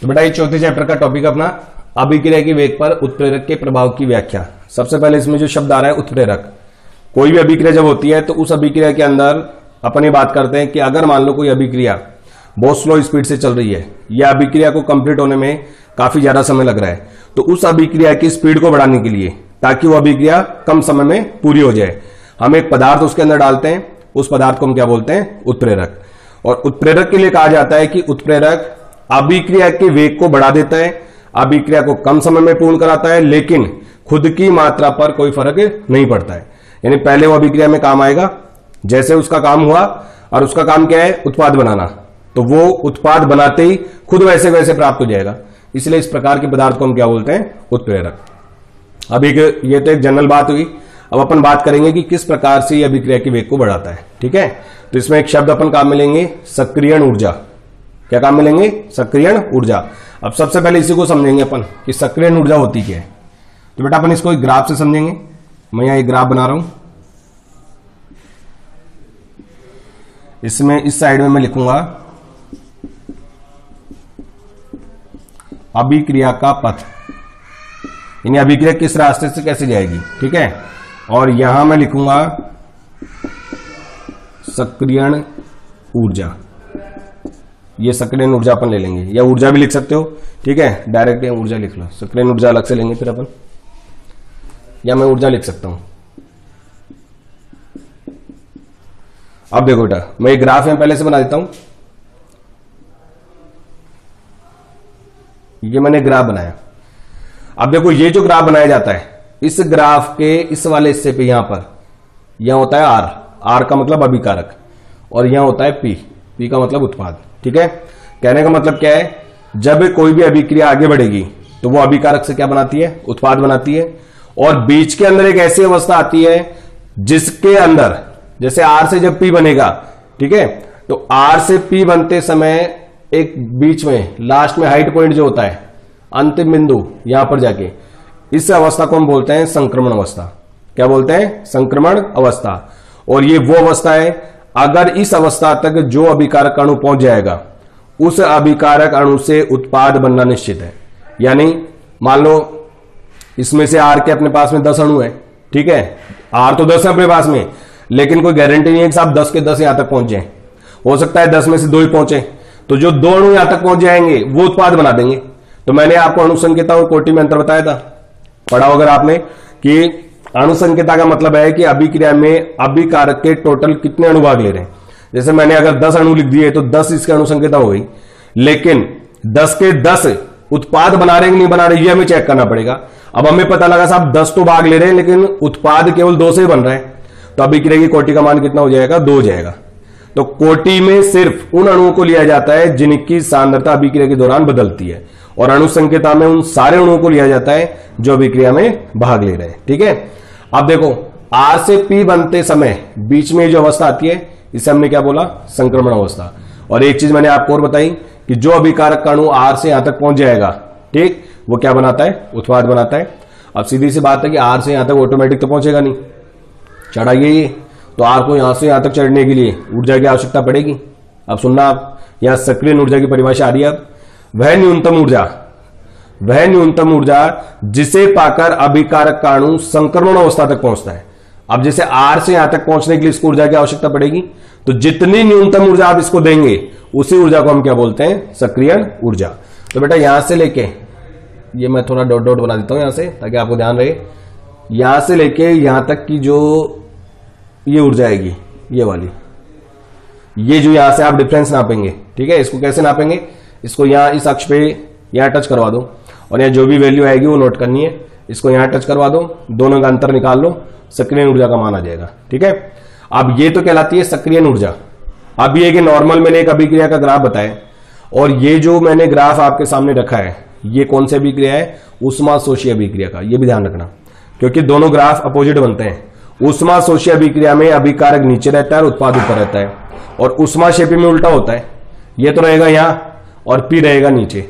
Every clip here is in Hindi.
तो बेटा ये चौथे चैप्टर का टॉपिक अपना अभिक्रिया की वेग पर उत्प्रेरक के प्रभाव की व्याख्या। सबसे पहले इसमें जो शब्द आ रहा है उत्प्रेरक। कोई भी अभिक्रिया जब होती है तो उस अभिक्रिया के अंदर अपन ये बात करते हैं कि अगर मान लो कोई अभिक्रिया बहुत स्लो स्पीड से चल रही है या अभिक्रिया को कंप्लीट होने में काफी ज्यादा समय लग रहा है, तो उस अभिक्रिया की स्पीड को बढ़ाने के लिए ताकि वो अभिक्रिया कम समय में पूरी हो जाए, हम एक पदार्थ उसके अंदर डालते हैं। उस पदार्थ को हम क्या बोलते हैं? उत्प्रेरक। और उत्प्रेरक के लिए कहा जाता है कि उत्प्रेरक अभिक्रिया के वेग को बढ़ा देता है, अभिक्रिया को कम समय में पूर्ण कराता है, लेकिन खुद की मात्रा पर कोई फर्क नहीं पड़ता है। यानी पहले वो अभिक्रिया में काम आएगा, जैसे उसका काम हुआ, और उसका काम क्या है? उत्पाद बनाना, तो वो उत्पाद बनाते ही खुद वैसे वैसे प्राप्त हो जाएगा। इसलिए इस प्रकार के पदार्थ को हम क्या बोलते हैं? उत्प्रेरक। अब ये तो एक जनरल बात हुई। अब अपन बात करेंगे कि किस प्रकार से ये अभिक्रिया के वेग को बढ़ाता है। ठीक है, तो इसमें एक शब्द अपन काम मिलेंगे सक्रियण ऊर्जा। क्या काम मिलेंगे? सक्रियण ऊर्जा। अब सबसे पहले इसी को समझेंगे अपन कि सक्रियण ऊर्जा होती क्या है। तो बेटा अपन इसको एक ग्राफ से समझेंगे। मैं यहां एक ग्राफ बना रहा हूं, इसमें इस साइड में मैं लिखूंगा अभिक्रिया का पथ, यानी अभिक्रिया किस रास्ते से कैसे जाएगी। ठीक है, और यहां मैं लिखूंगा सक्रियण ऊर्जा। ये सक्रियण ऊर्जा अपन ले लेंगे, या ऊर्जा भी लिख सकते हो। ठीक है, डायरेक्ट ऊर्जा लिख लो, सक्रियण ऊर्जा अलग से लेंगे फिर अपन, या मैं ऊर्जा लिख सकता हूं। अब देखो बेटा, मैं एक ग्राफ यहां पहले से बना देता हूं। ये मैंने ग्राफ बनाया। अब देखो ये जो ग्राफ बनाया जाता है, इस ग्राफ के इस वाले हिस्से पे यहां होता है आर, आर का मतलब अभिकारक, और यहां होता है पी, पी का मतलब उत्पाद। ठीक है, कहने का मतलब क्या है? जब कोई भी अभिक्रिया आगे बढ़ेगी तो वो अभिकारक से क्या बनाती है? उत्पाद बनाती है। और बीच के अंदर एक ऐसी अवस्था आती है जिसके अंदर, जैसे आर से जब पी बनेगा, ठीक है, तो आर से पी बनते समय एक बीच में लास्ट में हाइट पॉइंट जो होता है, अंतिम बिंदु, यहां पर जाके इस अवस्था को हम बोलते हैं संक्रमण अवस्था। क्या बोलते हैं? संक्रमण अवस्था। और ये वो अवस्था है, अगर इस अवस्था तक जो अभिकारक अणु पहुंच जाएगा, उस अभिकारक अणु से उत्पाद बनना निश्चित है। यानी मान लो इसमें से आर के अपने पास में 10 अणु है। ठीक है, आर तो 10 है अपने पास में, लेकिन कोई गारंटी नहीं है कि साहब 10 के 10 यहां तक पहुंच जाए। हो सकता है 10 में से 2 ही पहुंचे, तो जो 2 अणु यहां तक पहुंच जाएंगे वो उत्पाद बना देंगे। तो मैंने आपको अणुसंकेता और कोटि में अंतर बताया था, पढ़ा अगर आपने, कि अणुसंकेता का मतलब है कि अभिक्रिया में अभिकारक के टोटल कितने अणु भाग ले रहे हैं। जैसे मैंने अगर 10 अणु लिख दिए तो 10 इसकी अणुसंकेता हो गई, लेकिन 10 के 10 उत्पाद बना रहे हैं नहीं बना रहे, ये हमें चेक करना पड़ेगा। अब हमें पता लगा साहब 10 तो भाग ले रहे हैं, लेकिन उत्पाद केवल 2 से ही बन रहा है, तो अभिक्रिया की कोटि का मान कितना हो जाएगा? 2 हो जाएगा। तो कोटि में सिर्फ उन अणुओं को लिया जाता है जिनकी सांद्रता अभिक्रिया के दौरान बदलती है, और अणुसंकेता में उन सारे अणुओं को लिया जाता है जो अभिक्रिया में भाग ले रहे हैं। ठीक है, अब देखो आर से पी बनते समय बीच में जो अवस्था आती है, इसे हमने क्या बोला? संक्रमण अवस्था। और एक चीज मैंने आपको और बताई कि जो अभिकारक अणु आर से यहां तक पहुंच जाएगा, ठीक, वो क्या बनाता है? उत्पाद बनाता है। अब सीधी सी बात है कि आर से यहां तक ऑटोमेटिक तो पहुंचेगा नहीं, चढ़ाइए, तो आर को यहां से यहां तक चढ़ने के लिए ऊर्जा की आवश्यकता पड़ेगी। अब सुनना, आप यहां सक्रियण ऊर्जा की परिभाषा आ रही है। अब वह न्यूनतम ऊर्जा जिसे पाकर अभिकारक का अणु संक्रमण अवस्था तक पहुंचता है। अब जैसे आर से यहां तक पहुंचने के लिए इसको ऊर्जा की आवश्यकता पड़ेगी, तो जितनी न्यूनतम ऊर्जा आप इसको देंगे उसी ऊर्जा को हम क्या बोलते हैं? सक्रियण ऊर्जा। तो बेटा यहां से लेके, ये मैं थोड़ा डॉट डॉट बना देता हूं यहां से ताकि आपको ध्यान रहे, यहां से लेके यहां तक की जो ये ऊर्जा आएगी, ये वाली, ये जो यहां से आप डिफरेंस नापेंगे। ठीक है, इसको कैसे नापेंगे? इसको यहां इस अक्ष पे यहां टच करवा दो, और यहां जो भी वैल्यू आएगी वो नोट करनी है। इसको यहां टच करवा दो, दोनों का अंतर निकाल लो, सक्रियण ऊर्जा का मान आ जाएगा। ठीक है, अब ये तो कहलाती है सक्रियण ऊर्जा। अब ये कि नॉर्मल मैंने एक अभिक्रिया का ग्राफ बताया, और ये जो मैंने ग्राफ आपके सामने रखा है, ये कौन सी अभिक्रिया है? ऊष्माशोषी अभिक्रिया का। ये भी ध्यान रखना, क्योंकि दोनों ग्राफ अपोजिट बनते हैं। ऊष्माशोषी अभिक्रिया में अभिकारक नीचे रहता है और उत्पाद ऊपर रहता है, और ऊष्माक्षेपी में उल्टा होता है। ये तो रहेगा यहां और पी रहेगा नीचे।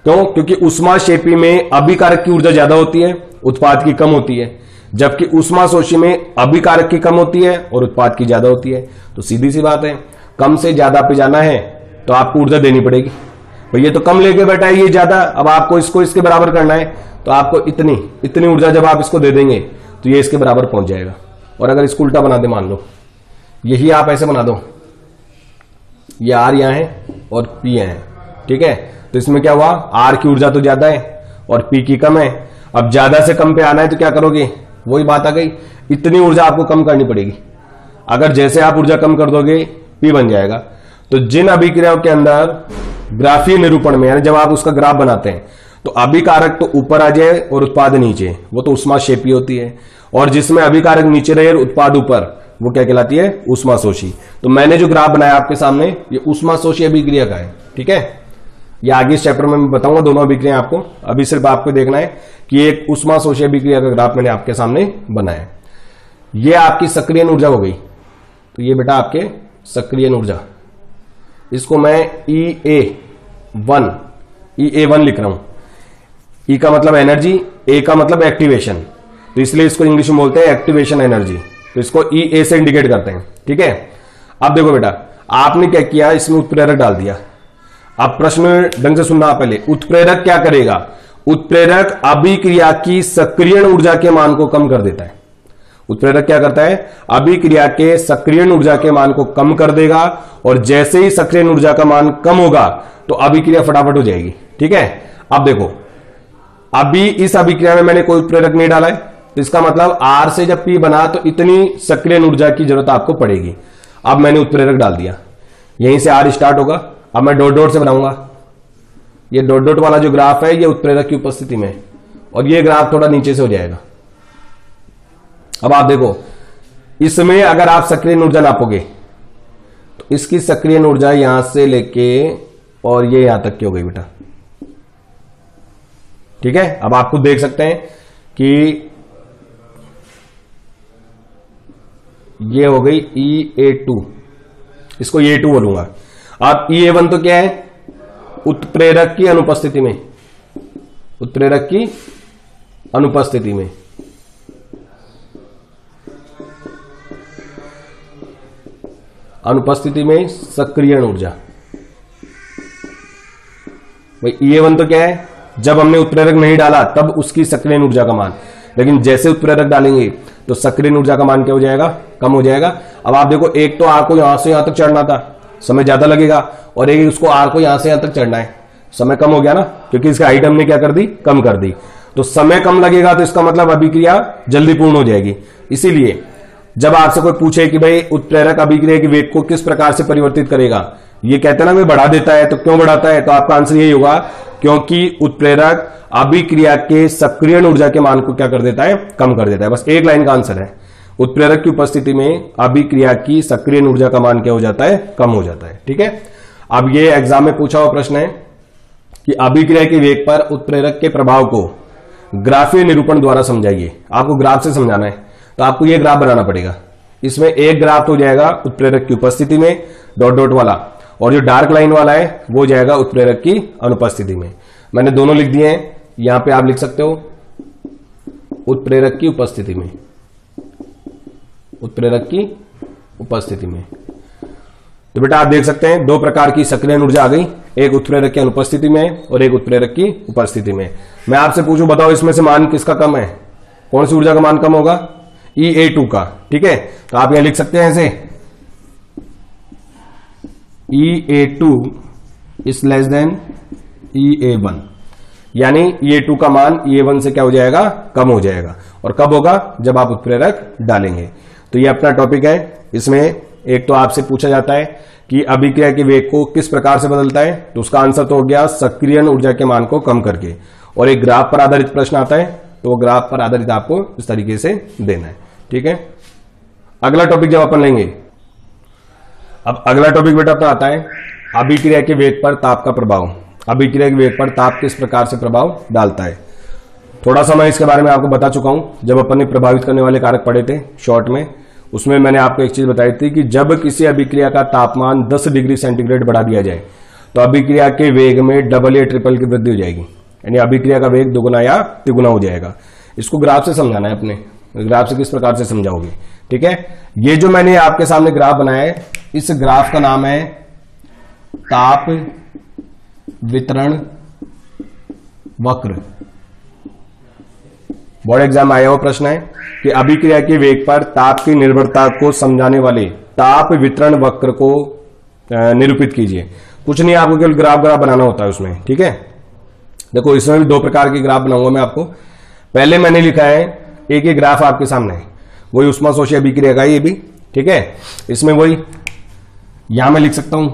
क्यों? क्योंकि ऊष्माक्षेपी में अभिकारक की ऊर्जा ज्यादा होती है, उत्पाद की कम होती है, जबकि ऊष्माशोषी में अभिकारक की कम होती है और उत्पाद की ज्यादा होती है। तो सीधी सी बात है, कम से ज्यादा पे जाना है तो आपको ऊर्जा देनी पड़ेगी। तो ये तो कम लेके बैठा है, ये ज्यादा। अब आपको इसको इसके बराबर करना है तो आपको इतनी ऊर्जा जब आप इसको दे देंगे तो ये इसके बराबर पहुंच जाएगा। और अगर इसको उल्टा बना दे, मान लो यही आप ऐसे बना दो, ये आर यहां है और पी यहां है, ठीक है। तो इसमें क्या हुआ, आर की ऊर्जा तो ज्यादा है और पी की कम है। अब ज्यादा से कम पे आना है तो क्या करोगे, वही बात आ गई, इतनी ऊर्जा आपको कम करनी पड़ेगी। अगर जैसे आप ऊर्जा कम कर दोगे पी बन जाएगा। तो जिन अभिक्रियाओं के अंदर ग्राफीय निरूपण में, यानी जब आप उसका ग्राफ बनाते हैं तो अभिकारक तो ऊपर आ जाए और उत्पाद नीचे, वो तो ऊष्माक्षेपी होती है। और जिसमें अभिकारक नीचे रहे और उत्पाद ऊपर, वो क्या कहलाती है, ऊष्माशोषी। तो मैंने जो ग्राफ बनाया आपके सामने, ये ऊष्माशोषी अभिक्रिया का है, ठीक है। ये आगे इस चैप्टर में मैं बताऊंगा दोनों अभिक्रिया आपको, अभी सिर्फ आपको देखना है कि एक ऊष्माशोषी अभिक्रिया का ग्राफ मैंने आपके सामने बनाया। ये आपकी सक्रिय ऊर्जा हो गई, तो ये बेटा आपके सक्रिय ऊर्जा, इसको मैं EA1 लिख रहा हूं। ई का मतलब एनर्जी, ए का मतलब एक्टिवेशन, तो इसलिए इसको इंग्लिश में बोलते हैं एक्टिवेशन एनर्जी। तो इसको EA से इंडिकेट करते हैं, ठीक है। अब देखो बेटा, आपने क्या किया, इसमें उत्प्रेरक डाल दिया। अब प्रश्न ढंग से सुनना पहले, उत्प्रेरक क्या करेगा, उत्प्रेरक अभिक्रिया की सक्रिय ऊर्जा के मान को कम कर देता है। उत्प्रेरक क्या करता है, अभिक्रिया के सक्रिय ऊर्जा के मान को कम कर देगा, और जैसे ही सक्रिय ऊर्जा का मान कम होगा तो अभिक्रिया फटाफट हो जाएगी, ठीक है। अब देखो, अभी इस अभिक्रिया में मैंने कोई उत्प्रेरक नहीं डाला है, तो इसका मतलब आर से जब पी बना तो इतनी सक्रिय ऊर्जा की जरूरत आपको पड़ेगी। अब मैंने उत्प्रेरक डाल दिया, यहीं से आर स्टार्ट होगा। अब मैं डॉट डॉट से बनाऊंगा, ये डॉट डॉट वाला जो ग्राफ है ये उत्प्रेरक की उपस्थिति में, और ये ग्राफ थोड़ा नीचे से हो जाएगा। अब आप देखो, इसमें अगर आप सक्रिय ऊर्जा नापोगे तो इसकी सक्रिय ऊर्जा यहां से लेके और ये यहां तक की हो गई बेटा, ठीक है। अब आप खुद देख सकते हैं कि ये हो गई EA2, इसको EA2 बोलूंगा। अब EA1 तो क्या है, उत्प्रेरक की अनुपस्थिति में, उत्प्रेरक की अनुपस्थिति में, अनुपस्थिति में सक्रिय ऊर्जा। भाई EA1 तो क्या है, जब हमने उत्प्रेरक नहीं डाला तब उसकी सक्रिय ऊर्जा का मान, लेकिन जैसे उत्प्रेरक डालेंगे तो सक्रिय ऊर्जा का मान क्या हो जाएगा, कम हो जाएगा। अब आप देखो, एक तो आर को यहां से यहां तक चढ़ना था, समय ज्यादा लगेगा, और एक उसको आर को यहां से यहां तक चढ़ना है, समय कम हो गया ना, क्योंकि इसका हाइट हमने क्या कर दी, कम कर दी। तो समय कम लगेगा तो इसका मतलब अभिक्रिया जल्दी पूर्ण हो जाएगी। इसीलिए जब आपसे कोई पूछे कि भाई उत्प्रेरक अभिक्रिया के वेग को किस प्रकार से परिवर्तित करेगा, ये कहते हैं ना भाई बढ़ा देता है, तो क्यों बढ़ाता है, तो आपका आंसर यही होगा, क्योंकि उत्प्रेरक अभिक्रिया के सक्रिय ऊर्जा के मान को क्या कर देता है, कम कर देता है। बस एक लाइन का आंसर है, उत्प्रेरक की उपस्थिति में अभिक्रिया की सक्रिय ऊर्जा का मान क्या हो जाता है, कम हो जाता है, ठीक है। अब ये एग्जाम में पूछा हुआ प्रश्न है कि अभिक्रिया के वेग पर उत्प्रेरक के प्रभाव को ग्राफीय निरूपण द्वारा समझाइए। आपको ग्राफ से समझाना है, तो आपको यह ग्राफ बनाना पड़ेगा। इसमें एक ग्राफ हो जाएगा उत्प्रेरक की उपस्थिति में, डॉट डॉट वाला, और जो डार्क लाइन वाला है वो हो जाएगा उत्प्रेरक की अनुपस्थिति में। मैंने दोनों लिख दिए हैं, यहां पे आप लिख सकते हो उत्प्रेरक की उपस्थिति में, उत्प्रेरक की उपस्थिति में। तो बेटा आप देख सकते हैं दो प्रकार की सक्रिय ऊर्जा आ गई, एक उत्प्रेरक की अनुपस्थिति में और एक उत्प्रेरक की उपस्थिति में। मैं आपसे पूछूं, बताओ इसमें से मान किसका कम है, कौन सी ऊर्जा का मान कम होगा, EA2 का, ठीक है। तो आप यहां लिख सकते हैं ऐसे, EA2 is less than EA1, यानी EA2 का मान EA1 से क्या हो जाएगा, कम हो जाएगा। और कब होगा, जब आप उत्प्रेरक डालेंगे। तो ये अपना टॉपिक है। इसमें एक तो आपसे पूछा जाता है कि अभिक्रिया के वेग को किस प्रकार से बदलता है, तो उसका आंसर तो हो गया सक्रिय ऊर्जा के मान को कम करके। और एक ग्राफ पर आधारित प्रश्न आता है, तो वो ग्राफ पर आधारित आपको इस तरीके से देना है, ठीक है। अगला टॉपिक जब अपन लेंगे, अब अगला टॉपिक बेटा अपना आता है अभिक्रिया के वेग पर ताप का प्रभाव। अभिक्रिया के वेग पर ताप किस प्रकार से प्रभाव डालता है। थोड़ा सा मैं इसके बारे में आपको बता चुका हूं, जब अपन ने प्रभावित करने वाले कारक पढ़े थे शॉर्ट में, उसमें मैंने आपको एक चीज बताई थी कि जब किसी अभिक्रिया का तापमान 10 डिग्री सेंटीग्रेड बढ़ा दिया जाए तो अभिक्रिया के वेग में डबल या ट्रिपल की वृद्धि हो जाएगी, यानी अभिक्रिया का वेग दोगुना या तिगुना हो जाएगा। इसको ग्राफ से समझाना है अपने, ग्राफ से किस प्रकार से समझाओगे, ठीक है। ये जो मैंने आपके सामने ग्राफ बनाया है, इस ग्राफ का नाम है ताप वितरण वक्र। बोर्ड एग्जाम आया हुआ प्रश्न है कि अभिक्रिया के वेग पर ताप की निर्भरता को समझाने वाले ताप वितरण वक्र को निरूपित कीजिए। कुछ नहीं, आपको केवल ग्राफ बनाना होता है उसमें। ठीक है, देखो इसमें भी दो प्रकार के ग्राफ बनाऊंगा मैं आपको। पहले मैंने लिखा है एक ही ग्राफ आपके सामने है, वही उष्माशोषी अभिक्रिया का, ये भी ठीक है। इसमें वही यहां मैं लिख सकता हूं,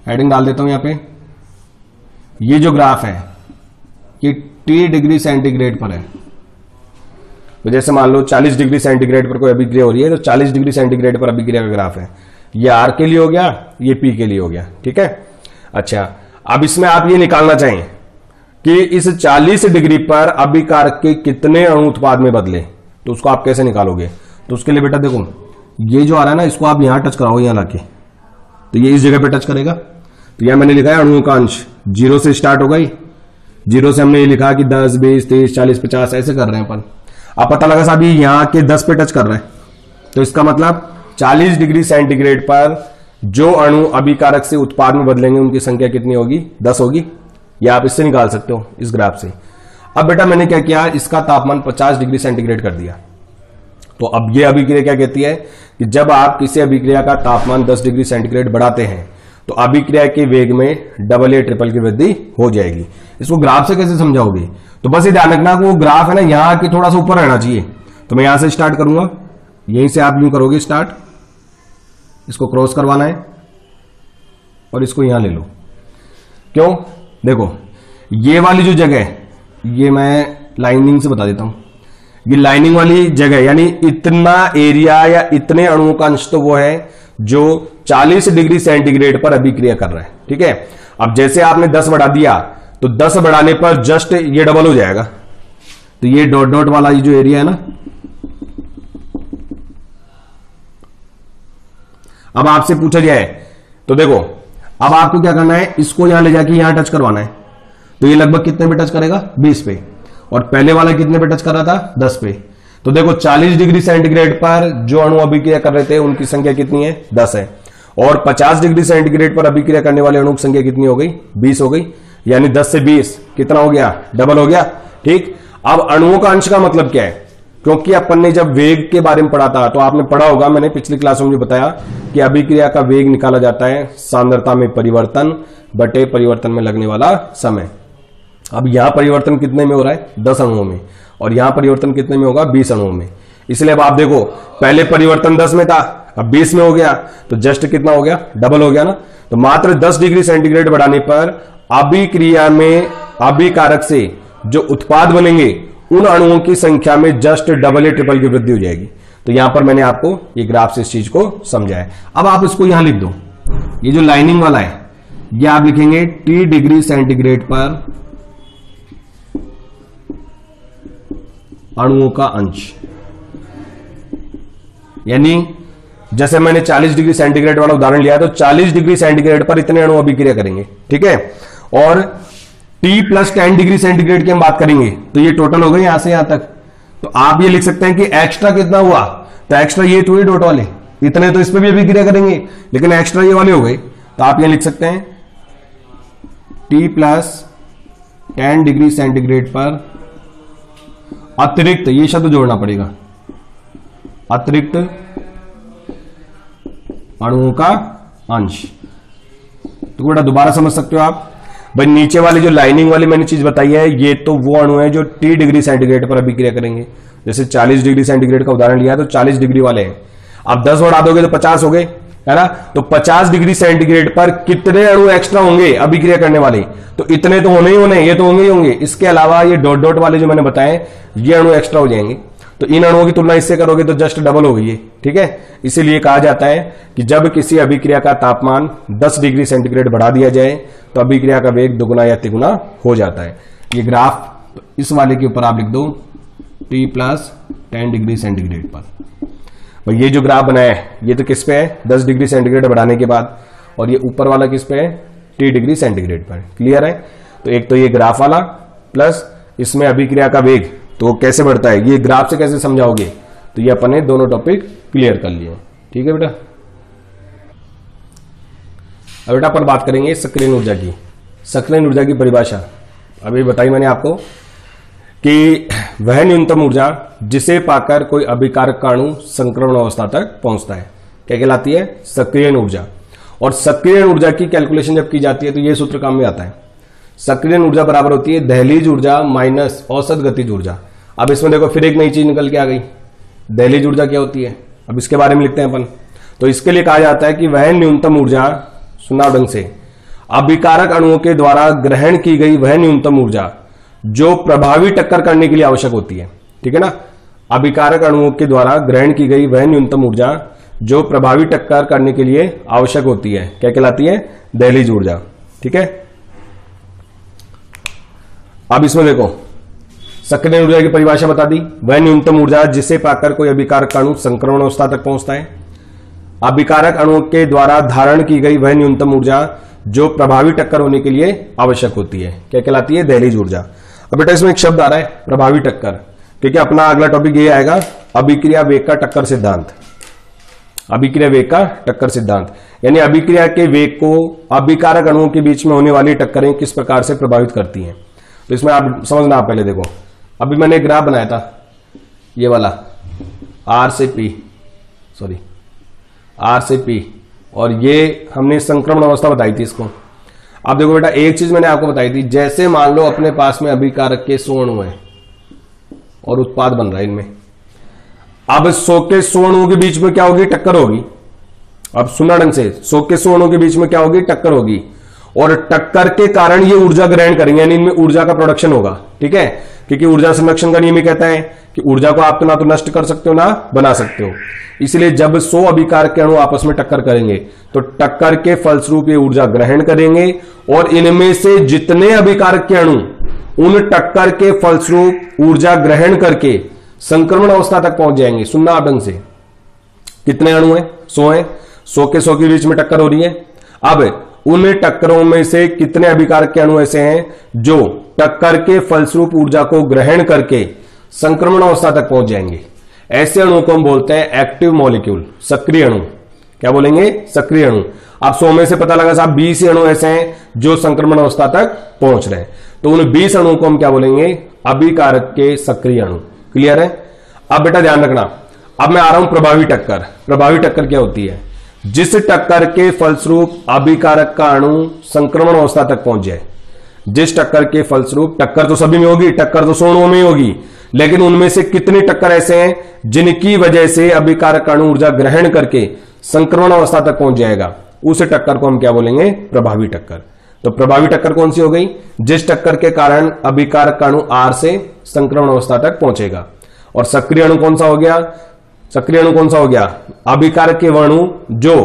हेडिंग डाल देता हूं यहां पे। ये जो ग्राफ है ये T डिग्री सेंटीग्रेड पर है। तो जैसे मान लो 40 डिग्री सेंटीग्रेड पर कोई अभिक्रिया हो रही है, तो 40 डिग्री सेंटीग्रेड पर अभिक्रिया का ग्राफ है। ये R के लिए हो गया, ये P के लिए हो गया। ठीक है, अच्छा अब इसमें आप ये निकालना चाहें कि इस 40 डिग्री पर अभिकारक के कितने अणु उत्पाद में बदले, तो उसको आप कैसे निकालोगे? तो उसके लिए बेटा देखो, ये जो आ रहा है ना, इसको आप यहां टच कराओ, यहां लाके, तो ये इस जगह पे टच करेगा। तो यहां मैंने लिखा है अणुओं का अंश 0 से स्टार्ट होगा ही। 0 से हमने ये लिखा कि 10, 20, 30, 40, 50 ऐसे कर रहे हैं अपन। अब पता लगा साहब ये यहां के 10 पे टच कर रहे हैं, तो इसका मतलब 40 डिग्री सेंटीग्रेड पर जो अणु अभिकारक से उत्पाद में बदलेंगे उनकी संख्या कितनी होगी? 10 होगी। या आप इससे निकाल सकते हो इस ग्राफ से। अब बेटा मैंने क्या किया, इसका तापमान 50 डिग्री सेंटीग्रेड कर दिया। तो अब यह अभिक्रिया क्या कहती है कि जब आप किसी अभिक्रिया का तापमान 10 डिग्री सेंटीग्रेड बढ़ाते हैं तो अभिक्रिया के वेग में डबल या ट्रिपल की वृद्धि हो जाएगी। इसको ग्राफ से कैसे समझाओगे? तो बस ये ध्यान रखना कि वो ग्राफ है ना यहां के थोड़ा सा ऊपर रहना चाहिए। तो मैं यहां से स्टार्ट करूंगा, यहीं से आप यूं करोगे स्टार्ट, इसको क्रॉस करवाना है और इसको यहां ले लो। क्यों? देखो ये वाली जो जगह है, ये मैं लाइनिंग से बता देता हूं। ये लाइनिंग वाली जगह यानी इतना एरिया या इतने अणुओं का अंश तो वो है जो 40 डिग्री सेंटीग्रेड पर अभिक्रिया कर रहा है। ठीक है, अब जैसे आपने 10 बढ़ा दिया तो 10 बढ़ाने पर जस्ट ये डबल हो जाएगा। तो ये डॉट डॉट वाला ये जो एरिया है ना, अब आपसे पूछा जाए तो देखो अब आपको क्या करना है, इसको यहां ले जाके यहां टच करवाना है। तो ये लगभग कितने पे टच करेगा? 20 पे। और पहले वाला कितने पे टच कर रहा था? 10 पे। तो देखो 40 डिग्री सेंटीग्रेड पर जो अणु अभिक्रिया कर रहे थे उनकी संख्या कितनी है? 10 है। और 50 डिग्री सेंटीग्रेड पर अभिक्रिया करने वाले अणु की संख्या कितनी हो गई? 20 हो गई। यानी 10 से 20 कितना हो गया? डबल हो गया। ठीक, अब अणुओं का अंश का मतलब क्या है? क्योंकि अपन ने जब वेग के बारे में पढ़ा था तो आपने पढ़ा होगा, मैंने पिछली क्लास में मुझे बताया कि अभिक्रिया का वेग निकाला जाता है सांद्रता में परिवर्तन बटे परिवर्तन में लगने वाला समय। अब यहां परिवर्तन कितने में हो रहा है? 10 अणुओं में। और यहां परिवर्तन कितने में होगा? 20 अणुओं में। इसलिए अब आप देखो पहले परिवर्तन 10 में था, अब 20 में हो गया, तो जस्ट कितना हो गया? डबल हो गया ना। तो मात्र 10 डिग्री सेंटीग्रेड बढ़ाने पर अभिक्रिया में अभिकारक से जो उत्पाद बनेंगे उन अणुओं की संख्या में जस्ट डबल या ट्रिपल की वृद्धि हो जाएगी। तो यहां पर मैंने आपको ये ग्राफ से इस चीज को समझाया। अब आप इसको यहां लिख दो, ये जो लाइनिंग वाला है ये आप लिखेंगे T डिग्री सेंटीग्रेड पर अणुओं का अंश। यानी जैसे मैंने 40 डिग्री सेंटीग्रेड वाला उदाहरण लिया तो 40 डिग्री सेंटीग्रेड पर इतने अणु अभिक्रिया करेंगे। ठीक है, और T प्लस 10 डिग्री सेंटीग्रेड की हम बात करेंगे तो ये टोटल हो गई यहां से यहां तक। तो आप ये लिख सकते हैं कि एक्स्ट्रा कितना हुआ? तो एक्स्ट्रा ये थोड़ी डॉट वाले, इतने तो इस पे भी अभिक्रिया करेंगे, लेकिन एक्स्ट्रा ये वाले हो गए। तो आप ये लिख सकते हैं T प्लस 10 डिग्री सेंटीग्रेड पर अतिरिक्त, ये शब्द जोड़ना पड़ेगा, अतिरिक्त अणुओं का अंश। तो बेटा दोबारा समझ सकते हो आप भाई, नीचे वाली जो लाइनिंग वाली मैंने चीज बताई है ये तो वो अणु है जो T डिग्री सेंटीग्रेड पर अभिक्रिया करेंगे। जैसे 40 डिग्री सेंटीग्रेड का उदाहरण लिया तो 40 डिग्री वाले हैं। आप 10 बढ़ा दोगे तो 50 हो गए, है ना। तो 50 डिग्री सेंटीग्रेड पर कितने अणु एक्स्ट्रा होंगे अभिक्रिया करने वाले? तो इतने तो होने ही होने, ये तो होंगे ही होंगे। इसके अलावा ये डॉट डॉट वाले जो मैंने बताए ये अणु एक्स्ट्रा हो जाएंगे। तो इन अणुओं की तुलना इससे करोगे तो जस्ट डबल हो गई है। ठीक है, इसीलिए कहा जाता है कि जब किसी अभिक्रिया का तापमान 10 डिग्री सेंटीग्रेड बढ़ा दिया जाए तो अभिक्रिया का वेग दुगुना या तिगुना हो जाता है। ये ग्राफ इस वाले के ऊपर आप लिख दो T प्लस 10 डिग्री सेंटीग्रेड पर। भाई ये जो ग्राफ बनाया है ये तो किस पे है? 10 डिग्री सेंटीग्रेड बढ़ाने के बाद। और ये ऊपर वाला किस पे है? T डिग्री सेंटीग्रेड पर। क्लियर है? तो एक तो ये ग्राफ वाला प्लस इसमें अभिक्रिया का वेग तो कैसे बढ़ता है ये ग्राफ से कैसे समझाओगे? तो ये अपन ने दोनों टॉपिक क्लियर कर लिए। ठीक है बेटा, अब बेटा अपन बात करेंगे सक्रिय ऊर्जा की। सक्रियण ऊर्जा की परिभाषा अभी बताई मैंने आपको कि वह न्यूनतम ऊर्जा जिसे पाकर कोई अभिकारक का अणु संक्रमण अवस्था तक पहुंचता है, क्या कहलाती है? सक्रियण ऊर्जा। और सक्रियण ऊर्जा की कैलकुलेशन जब की जाती है तो यह सूत्र काम में आता है। सक्रियण ऊर्जा बराबर होती है दहलीज ऊर्जा माइनस औसत गतिज ऊर्जा। अब इसमें देखो फिर एक नई चीज निकल के आ गई, दहलीज ऊर्जा क्या होती है? अब इसके बारे में लिखते हैं अपन। तो इसके लिए कहा जाता है कि वह न्यूनतम ऊर्जा, सुना ढंग से, अभिकारक अणुओं के द्वारा ग्रहण की गई वह न्यूनतम ऊर्जा जो प्रभावी टक्कर करने के लिए आवश्यक होती है। ठीक है ना? अभिकारक अणुओं के द्वारा ग्रहण की गई वह न्यूनतम ऊर्जा जो प्रभावी टक्कर करने के लिए आवश्यक होती है, क्या कहलाती है? दहलीज ऊर्जा। ठीक है, अब इसमें देखो सक्रियण ऊर्जा की परिभाषा बता दी, वह न्यूनतम ऊर्जा जिसे पाकर कोई अभिकारक अणु संक्रमण अवस्था तक पहुंचता है। अभिकारक अणुओं के द्वारा धारण की गई वह न्यूनतम ऊर्जा जो प्रभावी टक्कर होने के लिए आवश्यक होती है, क्या कहलाती है? दहलीज ऊर्जा। अब बेटा इसमें एक शब्द आ रहा है प्रभावी टक्कर, क्योंकि अपना अगला टॉपिक ये आएगा अभिक्रिया वेग का टक्कर सिद्धांत। अभिक्रिया वेग का टक्कर सिद्धांत यानी अभिक्रिया के वेग को अभिकारक अणुओं के बीच में होने वाली टक्करें किस प्रकार से प्रभावित करती हैं। तो इसमें आप समझना, आप पहले देखो, अभी मैंने एक ग्राफ बनाया था ये वाला आर से पी, सॉरी आर से पी, और ये हमने संक्रमण अवस्था बताई थी इसको। अब देखो बेटा एक चीज मैंने आपको बताई थी, जैसे मान लो अपने पास में अभिकारक के 100 अणु हैं और उत्पाद बन रहा है इनमें। अब 100 के 100 अणुओं के बीच में क्या होगी? टक्कर होगी। अब सुना ढंग से, 100 के 100 अणुओं के बीच में क्या होगी? टक्कर होगी। और टक्कर के कारण ये ऊर्जा ग्रहण करेंगे, यानी इनमें ऊर्जा का प्रोडक्शन होगा। ठीक है, क्योंकि ऊर्जा संरक्षण का नियम ही कहता है कि ऊर्जा को आप तो ना तो नष्ट कर सकते हो ना बना सकते हो। इसलिए जब 100 अभिकारक के अणु आपस में टक्कर करेंगे तो टक्कर के फलस्वरूप ये ऊर्जा ग्रहण करेंगे और इनमें से जितने अभिकारक के अणु उन टक्कर के फलस्वरूप ऊर्जा ग्रहण करके संक्रमण अवस्था तक पहुंच जाएंगे। सुनना आप ढंग से, कितने अणु हैं? 100 हैं। 100 के 100 के बीच में टक्कर हो रही है। अब उन टक्करों में से कितने अभिकारक के अणु ऐसे हैं जो टक्कर के फलस्वरूप ऊर्जा को ग्रहण करके संक्रमण अवस्था तक पहुंच जाएंगे? ऐसे अणु को हम बोलते हैं एक्टिव मॉलिक्यूल, सक्रिय अणु। क्या बोलेंगे? सक्रिय अणु। आप 100 में से पता लगा साहब 20 अणु ऐसे हैं जो संक्रमण अवस्था तक पहुंच रहे हैं, तो उन 20 अणुओं को हम क्या बोलेंगे? अभिकारक के सक्रिय अणु। क्लियर है? अब बेटा ध्यान रखना, अब मैं आ रहा हूं प्रभावी टक्कर। प्रभावी टक्कर क्या होती है? जिस टक्कर के फलस्वरूप अभिकारक का अणु संक्रमण अवस्था तक पहुंच जाए। जिस टक्कर के फलस्वरूप, टक्कर तो सभी में होगी, टक्कर तो 100 अणुओं में ही होगी, लेकिन उनमें से कितनी टक्कर ऐसे हैं जिनकी वजह से अभिकारक अणु ऊर्जा ग्रहण करके संक्रमण अवस्था तक पहुंच जाएगा? उस टक्कर को हम क्या बोलेंगे? प्रभावी टक्कर। तो प्रभावी टक्कर कौन सी हो गई? जिस टक्कर के कारण अभिकारक अणु आर से संक्रमण अवस्था तक पहुंचेगा। और सक्रिय अणु कौन सा हो गया? सक्रिय अणु कौन सा हो गया? अभिकारक के अणु जो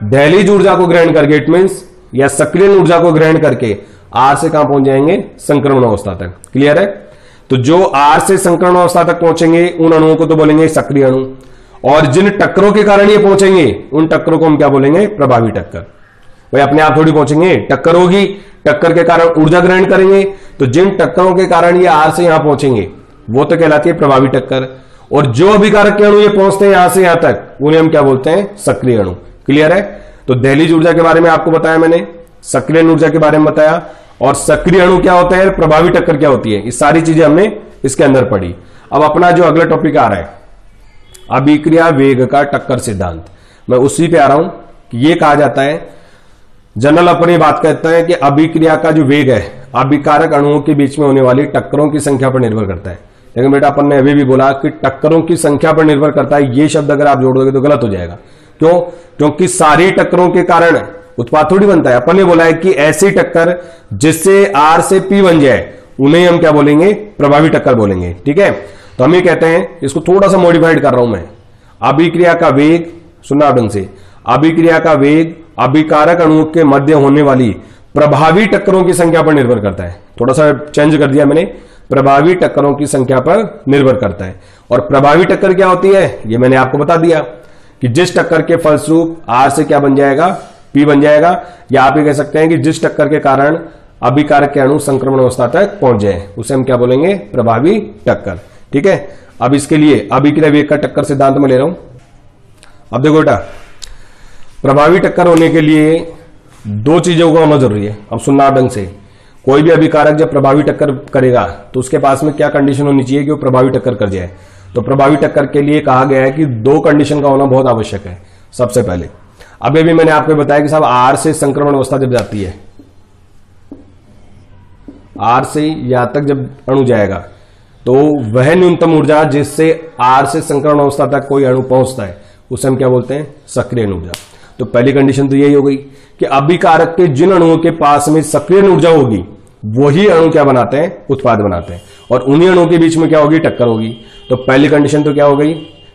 दहलीज ऊर्जा को ग्रहण करके, इट मींस, या सक्रिय ऊर्जा को ग्रहण करके आर से कहां पहुंच जाएंगे? संक्रमण अवस्था तक। क्लियर है? तो जो आर से संक्रमण अवस्था तक पहुंचेंगे उन अणुओं को तो बोलेंगे सक्रिय अणु, और जिन टक्करों के कारण ये पहुंचेंगे उन टक्करों को हम क्या बोलेंगे? प्रभावी टक्कर। भाई अपने आप थोड़ी पहुंचेंगे, टक्कर होगी, टक्कर के कारण ऊर्जा ग्रहण करेंगे, तो जिन टक्करों के कारण ये आर से यहां पहुंचेंगे वो तो कहलाती है प्रभावी टक्कर। और जो अभिकारक के अणु ये पहुंचते हैं यहां से यहां तक, उन्हें हम क्या बोलते हैं? सक्रिय अणु। क्लियर है? तो दहलीज ऊर्जा के बारे में आपको बताया मैंने, सक्रिय ऊर्जा के बारे में बताया, और सक्रिय अणु क्या होता है, प्रभावी टक्कर क्या होती है, ये सारी चीजें हमने इसके अंदर पढ़ी। अब अपना जो अगला टॉपिक आ रहा है अभिक्रिया वेग का टक्कर सिद्धांत, मैं उसी पे आ रहा हूं कि ये कहा जाता है, जनरल अपनी बात कहते हैं कि अभिक्रिया का जो वेग है अभिकारक अणुओं के बीच में होने वाली टक्करों की संख्या पर निर्भर करता है। लेकिन बेटा अपन ने अभी भी बोला कि टक्करों की संख्या पर निर्भर करता है, ये शब्द अगर आप जोड़ दोगे तो गलत हो जाएगा। क्यों? क्योंकि सारी टक्करों के कारण उत्पाद थोड़ी बनता है। अपन ने बोला है कि ऐसी टक्कर जिससे आर से पी बन जाए उन्हें हम क्या बोलेंगे? प्रभावी टक्कर बोलेंगे। ठीक है? तो हम ये कहते हैं, इसको थोड़ा सा मॉडिफाइड कर रहा हूं मैं, अभिक्रिया का वेग, सुनना ढंग से, अभिक्रिया का वेग अभिकारक अणुओं के मध्य होने वाली प्रभावी टक्करों की संख्या पर निर्भर करता है। थोड़ा सा चेंज कर दिया मैंने, प्रभावी टक्करों की संख्या पर निर्भर करता है। और प्रभावी टक्कर क्या होती है ये मैंने आपको बता दिया कि जिस टक्कर के फलस्वरूप आर से क्या बन जाएगा? पी बन जाएगा। या आप ये कह सकते हैं कि जिस टक्कर के कारण अभिकारक के अणु संक्रमण अवस्था तक पहुंच जाए उसे हम क्या बोलेंगे? प्रभावी टक्कर। ठीक है? अब इसके लिए अभिक्रिया वेग का टक्कर सिद्धांत में ले रहा हूं। अब देखो बेटा, प्रभावी टक्कर होने के लिए दो चीजों का होना जरूरी है। अब सुनना ढंग से, कोई भी अभिकारक जब प्रभावी टक्कर करेगा तो उसके पास में क्या कंडीशन होनी चाहिए कि वो प्रभावी टक्कर कर जाए। तो प्रभावी टक्कर के लिए कहा गया है कि दो कंडीशन का होना बहुत आवश्यक है। सबसे पहले अभी भी मैंने आपको बताया कि साहब आर से संक्रमण अवस्था जब जाती है, आर से यहां तक जब अणु जाएगा तो वह न्यूनतम ऊर्जा जिससे आर से संक्रमण अवस्था तक कोई अणु पहुंचता है उसे हम क्या बोलते हैं, सक्रियण ऊर्जा। तो पहली कंडीशन तो यही हो गई कि अभिकारक के जिन अणुओं के पास में सक्रियण ऊर्जा होगी वही अणु क्या बनाते हैं, उत्पाद बनाते हैं, और उन्हीं अणुओं के बीच में क्या होगी, टक्कर होगी। तो पहली कंडीशन तो क्या हो गई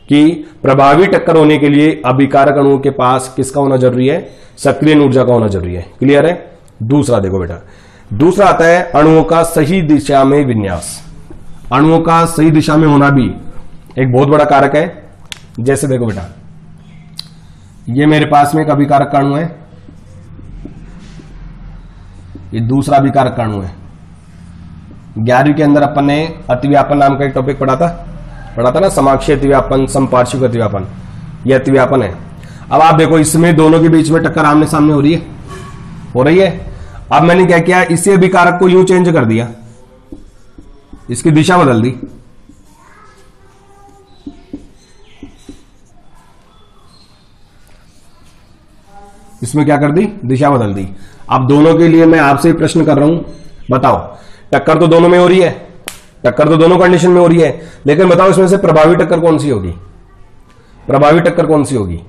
कि प्रभावी टक्कर होने के लिए अभिकारक अणुओं के पास किसका होना जरूरी है, सक्रियण ऊर्जा का होना जरूरी है। क्लियर है। दूसरा देखो बेटा, दूसरा आता है अणुओं का सही दिशा में विन्यास। अणुओं का सही दिशा में होना भी एक बहुत बड़ा कारक है। जैसे देखो बेटा, ये मेरे पास में एक अभिकारक अणु है, ये दूसरा अभिकारक अणु है। 11वीं के अंदर अपन ने अतिव्यापन नाम का एक टॉपिक पढ़ा था ना, समाक्षीय अतिव्यापन, समपार्श्विक अतिव्यापन, ये अतिव्यापन है। अब आप देखो इसमें दोनों के बीच में टक्कर आमने सामने हो रही है। अब मैंने क्या किया, इसी अभिकारक को यूं चेंज कर दिया, इसकी दिशा बदल दी। इसमें क्या कर दी, दिशा बदल दी। अब दोनों के लिए मैं आपसे प्रश्न कर रहा हूं, बताओ टक्कर तो दोनों में हो रही है, टक्कर तो दोनों कंडीशन में हो रही है, लेकिन बताओ इसमें से प्रभावी टक्कर कौन सी होगी, प्रभावी टक्कर कौन सी होगी।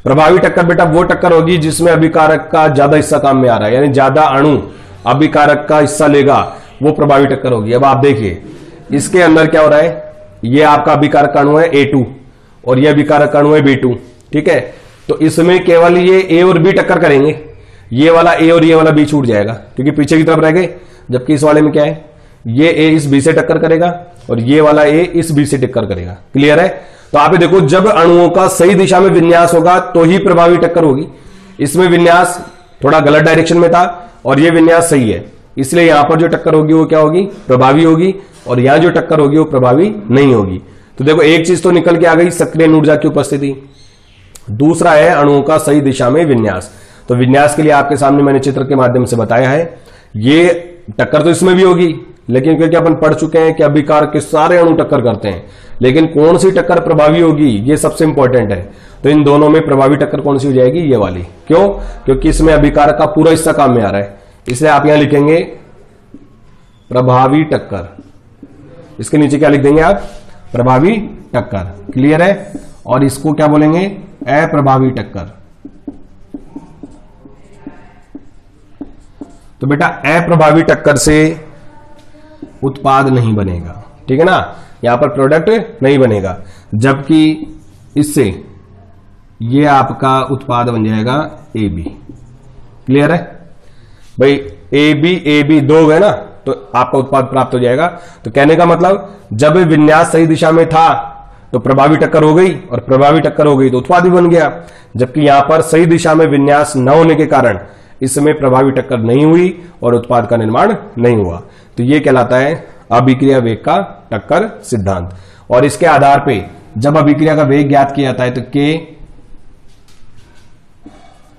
प्रभावी टक्कर बेटा वो टक्कर होगी जिसमें अभिकारक का ज्यादा हिस्सा काम में आ रहा है, यानी ज्यादा अणु अभिकारक का हिस्सा लेगा, वो प्रभावी टक्कर होगी। अब आप देखिए इसके अंदर क्या हो रहा है, ये आपका अभिकारक अणु है A2 और ये अभिकारक अणु है B2, ठीक है। तो इसमें केवल ये A और B टक्कर करेंगे, ये वाला A और ये वाला B छूट जाएगा क्योंकि पीछे की तरफ रह गए। जबकि इस वाले में क्या है, ये A इस B से टक्कर करेगा और ये वाला A इस B से टक्कर करेगा। क्लियर है। तो आप देखो जब अणुओं का सही दिशा में विन्यास होगा तो ही प्रभावी टक्कर होगी। इसमें विन्यास थोड़ा गलत डायरेक्शन में था और ये विन्यास सही है, इसलिए यहां पर जो टक्कर होगी वो क्या होगी, प्रभावी होगी, और यहां जो टक्कर होगी वो प्रभावी नहीं होगी। तो देखो एक चीज तो निकल के आ गई, सक्रियण ऊर्जा की उपस्थिति। दूसरा है अणुओं का सही दिशा में विन्यास। तो विन्यास के लिए आपके सामने मैंने चित्र के माध्यम से बताया है, ये टक्कर तो इसमें भी होगी, लेकिन क्योंकि अपन पढ़ चुके हैं कि अभिकारक के सारे अणु टक्कर करते हैं, लेकिन कौन सी टक्कर प्रभावी होगी ये सबसे इंपॉर्टेंट है। तो इन दोनों में प्रभावी टक्कर कौन सी हो जाएगी, ये वाली। क्यों, क्योंकि इसमें अभिकारक का पूरा हिस्सा काम में आ रहा है, इसलिए आप यहां लिखेंगे प्रभावी टक्कर। इसके नीचे क्या लिख देंगे आप, प्रभावी टक्कर। क्लियर है। और इसको क्या बोलेंगे, अप्रभावी टक्कर। तो बेटा अप्रभावी टक्कर से उत्पाद नहीं बनेगा, ठीक है ना, यहां पर प्रोडक्ट नहीं बनेगा, जबकि इससे ये आपका उत्पाद बन जाएगा AB। क्लियर है भाई, AB दो गए ना तो आपका उत्पाद प्राप्त हो जाएगा। तो कहने का मतलब जब विन्यास सही दिशा में था तो प्रभावी टक्कर हो गई, और प्रभावी टक्कर हो गई तो उत्पाद भी बन गया। जबकि यहां पर सही दिशा में विन्यास न होने के कारण इसमें प्रभावी टक्कर नहीं हुई और उत्पाद का निर्माण नहीं हुआ। तो यह कहलाता है अभिक्रिया वेग का टक्कर सिद्धांत। और इसके आधार पे जब अभिक्रिया का वेग ज्ञात किया जाता है तो K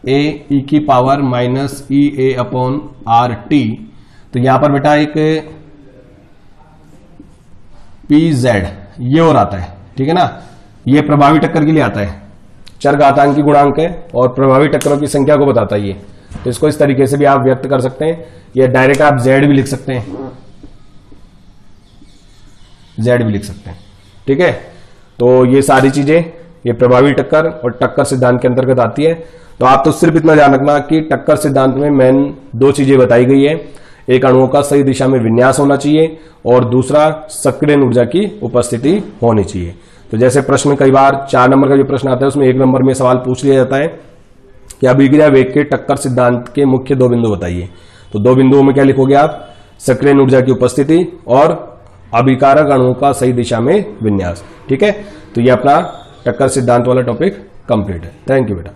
A e की पावर माइनस EA/RT। तो यहां पर बेटा एक PZ ये और आता है, ठीक है ना, ये प्रभावी टक्कर के लिए आता है, चरघातांकी गुणांक है और प्रभावी टक्करों की संख्या को बताता है ये। तो इसको इस तरीके से भी आप व्यक्त कर सकते हैं, या डायरेक्ट आप Z भी लिख सकते हैं, Z भी लिख सकते हैं, ठीक है। तो ये सारी चीजें ये प्रभावी टक्कर और टक्कर सिद्धांत के अंतर्गत आती है। तो आप तो सिर्फ इतना ध्यान रखना कि टक्कर सिद्धांत में मेन दो चीजें बताई गई है, एक अणुओं का सही दिशा में विन्यास होना चाहिए और दूसरा सक्रियण ऊर्जा की उपस्थिति होनी चाहिए। तो जैसे प्रश्न कई बार 4 नंबर का जो प्रश्न आता है उसमें 1 नंबर में सवाल पूछ लिया जाता है कि अभिक्रिया वेग के टक्कर सिद्धांत के मुख्य 2 बिंदु बताइए। तो 2 बिंदुओं में क्या लिखोगे आप, सक्रियण ऊर्जा की उपस्थिति और अभिकारक अणुओं का सही दिशा में विन्यास। ठीक है, तो ये अपना टक्कर सिद्धांत वाला टॉपिक कंप्लीट है। थैंक यू बेटा।